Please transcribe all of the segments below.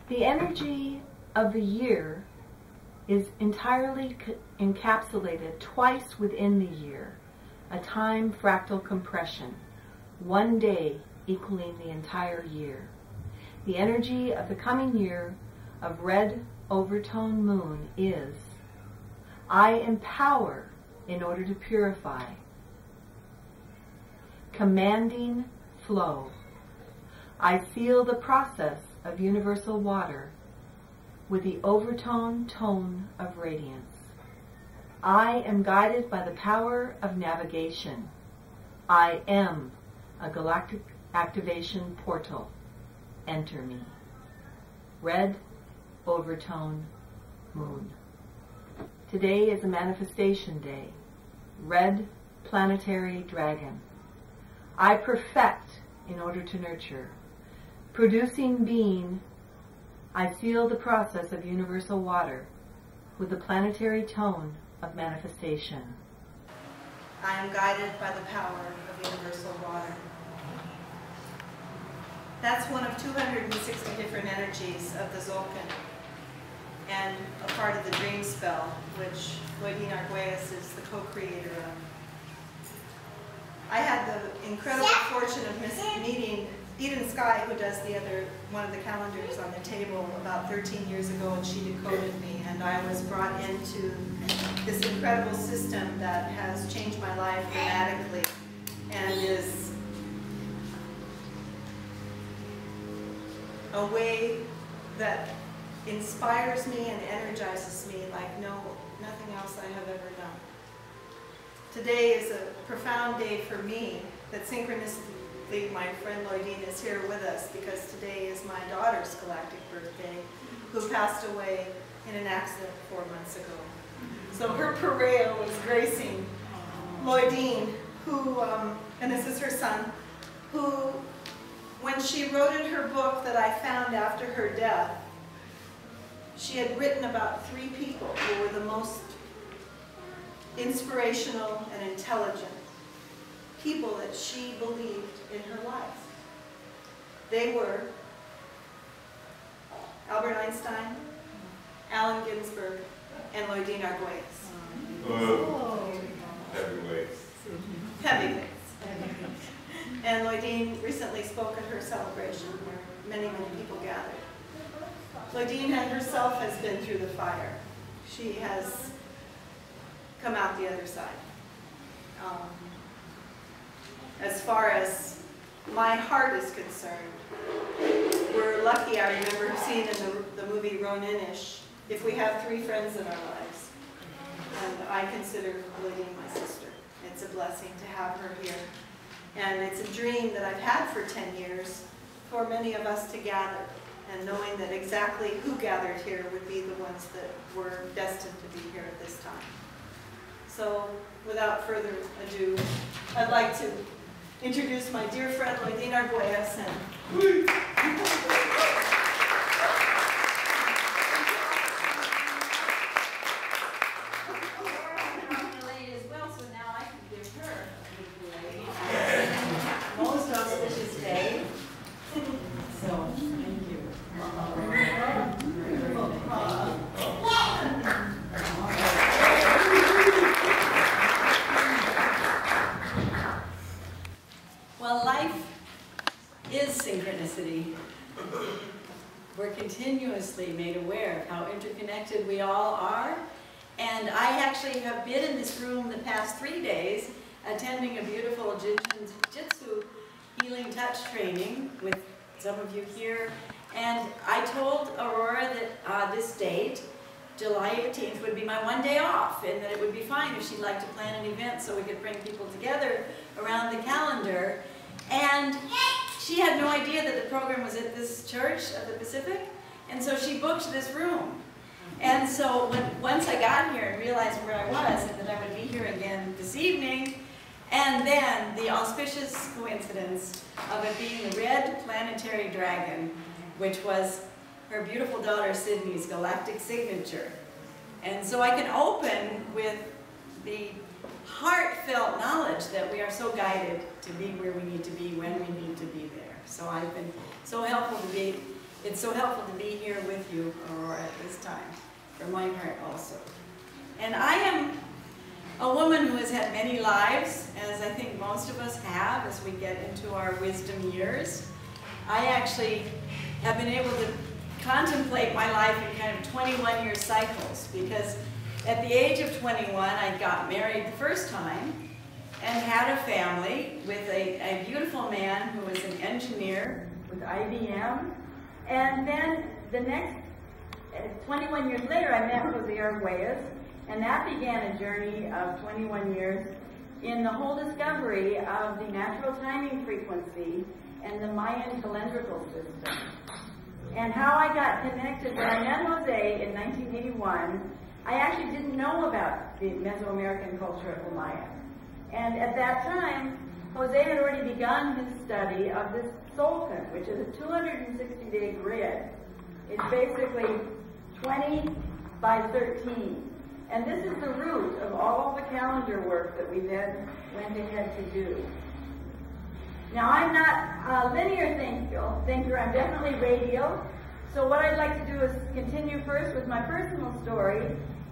The energy of the year is entirely encapsulated twice within the year, a time fractal compression, one day equaling the entire year. The energy of the coming year of red overtone moon is, I empower in order to purify, commanding flow. I feel the process of universal water with the overtone tone of radiance. I am guided by the power of navigation. I am a galactic activation portal. Enter me. Red overtone moon. Today is a manifestation day. Red planetary dragon. I perfect in order to nurture. Producing being, I feel the process of universal water with the planetary tone of manifestation. I am guided by the power of universal water. That's one of 260 different energies of the Zolkin and a part of the Dreamspell, which Lloydine Arguelles is the co-creator of. I had the incredible fortune of meeting Eden Sky, who does one of the calendars on the table, about 13 years ago, and she decoded me, and I was brought into this incredible system that has changed my life dramatically and is a way that inspires me and energizes me like nothing else I have ever done. Today is a profound day for me that synchronistically my friend Lloydine is here with us because today is my daughter's galactic birthday, who passed away in an accident 4 months ago. So her Pareo was gracing Lloydine, who, and this is her son, who, when she wrote in her book that I found after her death, she had written about 3 people who were the most inspirational and intelligent people that she believed in her life. They were Albert Einstein, Allen Ginsberg, and Lloydine Arguelles. Oh. Heavyweights. Heavyweights. And Lloydine recently spoke at her celebration where many, many people gathered. Lloydine herself has been through the fire. She has come out the other side. As far as my heart is concerned, we're lucky, I remember seeing in the movie Ronin-ish, if we have 3 friends in our lives. And I consider Lloydine my sister. It's a blessing to have her here. And it's a dream that I've had for 10 years for many of us to gather, and knowing that exactly who gathered here would be the ones that were destined to be here at this time. So, without further ado, I'd like to introduce my dear friend Lloydine Arguelles. Most auspicious day. So, thank you. Well, life is synchronicity. We're continuously made aware of how interconnected we all are. And I actually have been in this room the past 3 days attending a beautiful Jiu-Jitsu healing touch training with some of you here. And I told Aurora that this date, July 18th, would be my 1 day off, and that it would be fine if she'd like to plan an event so we could bring people together around the calendar. And she had no idea that the program was at this church of the Pacific, and so she booked this room. And so once I got here and realized where I was and that I would be here again this evening, and then the auspicious coincidence of it being the red planetary dragon, which was her beautiful daughter Sydney's galactic signature. And so I can open with the heartfelt knowledge that we are so guided to be where we need to be when we need to be there. So I've been so helpful to be It's so helpful to be here with you, Aurora, at this time, for my part also. And I am a woman who has had many lives, as I think most of us have as we get into our wisdom years. I actually have been able to contemplate my life in kind of 21-year cycles, because at the age of 21, I got married the first time and had a family with a beautiful man who was an engineer with IBM. And then the next, 21 years later, I met Lloydine Arguelles, and that began a journey of 21 years in the whole discovery of the natural timing frequency and the Mayan calendrical system. And how I got connected, when I met Jose in 1981, I actually didn't know about the Mesoamerican culture of the Maya. And at that time, Jose had already begun his study of this Solcan, which is a 260-day grid. It's basically 20 by 13. And this is the root of all the calendar work that we then went ahead to do. Now, I'm not a linear thinker, I'm definitely radial. So what I'd like to do is continue first with my personal story,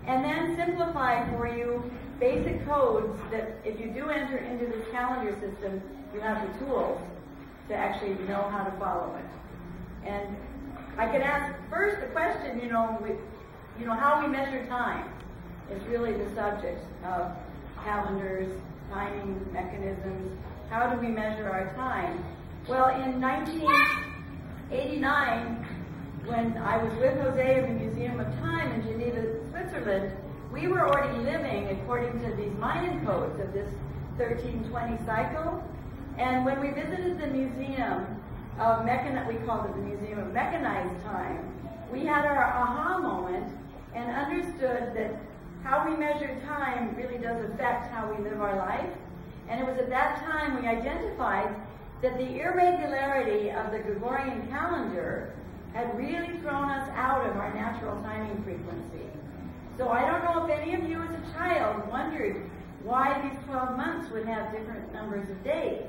and then simplify for you basic codes that if you do enter into this calendar system, you have the tools to actually know how to follow it. And I can ask first the question, how we measure time is really the subject of calendars, timing mechanisms. How do we measure our time? Well, in 1989, when I was with Jose in the Museum of Time in Geneva, Switzerland, we were already living according to these Mayan codes of this 1320 cycle. And when we visited the Museum of we called it the Museum of Mechanized Time, we had our aha moment and understood that how we measure time really does affect how we live our life. And it was at that time we identified that the irregularity of the Gregorian calendar had really thrown us out of our natural timing frequency. So I don't know if any of you as a child wondered why these 12 months would have different numbers of days.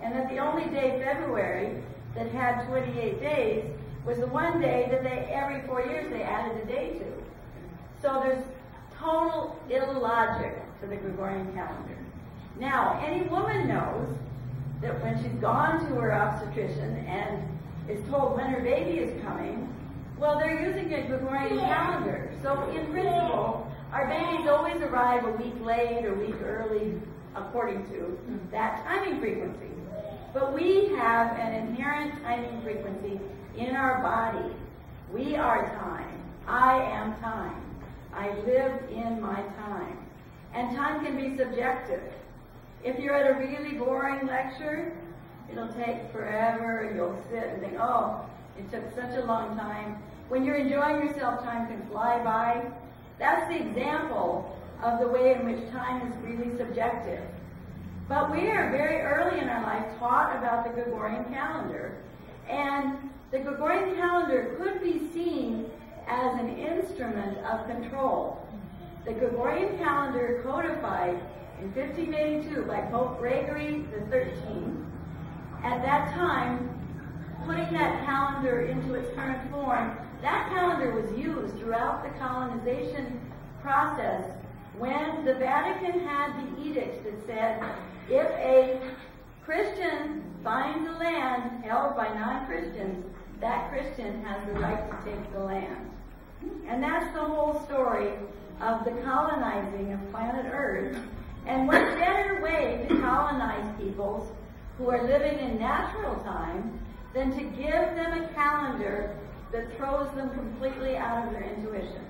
And that the only day, February, that had 28 days was the one day that every 4 years they added a day to. So there's total illogic to the Gregorian calendar. Now, any woman knows that when she's gone to her obstetrician and is told when her baby is coming, well, they're using a Gregorian calendar. So in principle, our babies always arrive a week late or a week early according to that timing frequency. But we have an inherent timing frequency in our body. We are time. I am time. I live in my time. And time can be subjective. If you're at a really boring lecture, it'll take forever, and you'll sit and think, oh, it took such a long time. When you're enjoying yourself, time can fly by. That's the example of the way in which time is really subjective. But we are very early in our life taught about the Gregorian calendar. And the Gregorian calendar could be seen as an instrument of control. The Gregorian calendar codified in 1582 by Pope Gregory XIII. At that time, putting that calendar into its current form, that calendar was used throughout the colonization process when the Vatican had the edict that said, if a Christian finds a land held by non-Christians, that Christian has the right to take the land. And that's the whole story of the colonizing of planet Earth. And what better way to colonize peoples who are living in natural time than to give them a calendar that throws them completely out of their intuition.